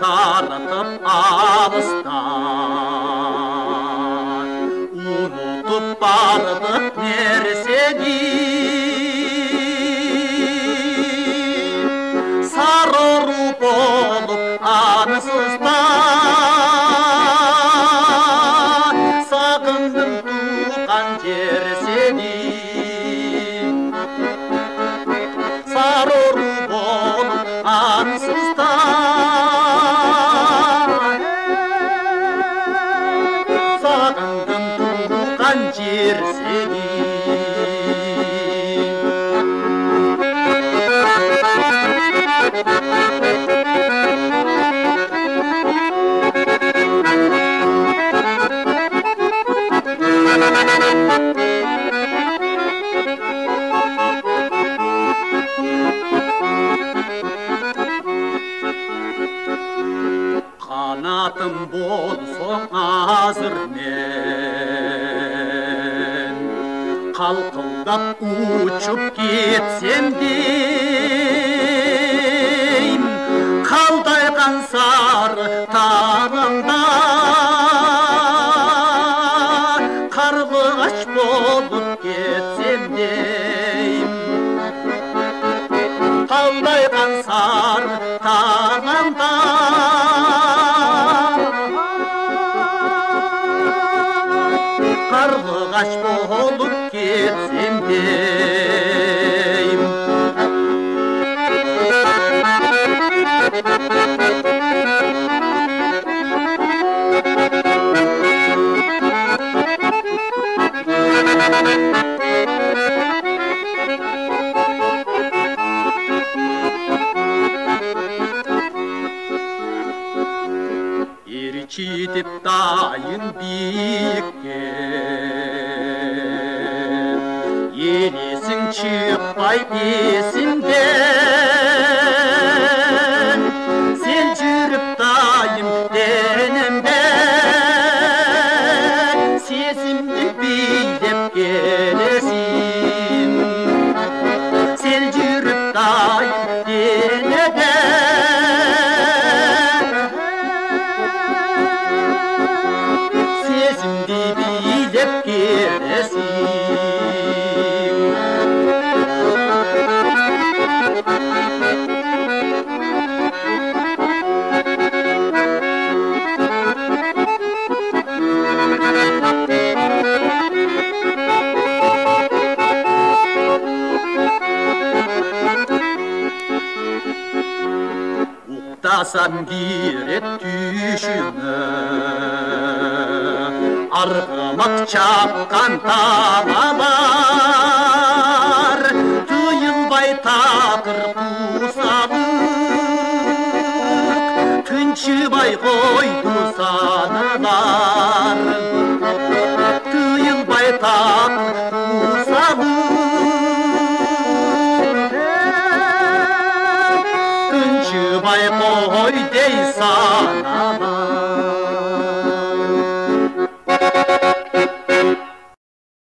тартып алыстан, ұмытып бардық нәрсені. Сары ұру болып аңсызда, сағындым туған жер сені. Сары ұру болып аңсызда, сағындым туған жер сені. Қанатым болсоң азыр мен, қалқылдап ұшып кетсем дейм, қалдайған сары тағымда қарлығаш болып кетсем дейм. Қалдайған сары тағымда қарлығаш болып кетсем дейм. Ерчитіп дайын биікке, елесің шықпай есімден, сен жүріп дайым денімде, сезімді билеп келесің. Сен жүріп дайым денімде, сезімді билеп келесің. Уқтасам керет түйшіні, арғымақ чапқан табалар, түйілбай тақыр қусалық, тыншыбай қойды саналар. Түйілбай тақыр қусалық, тыншыбай қой дей саналар.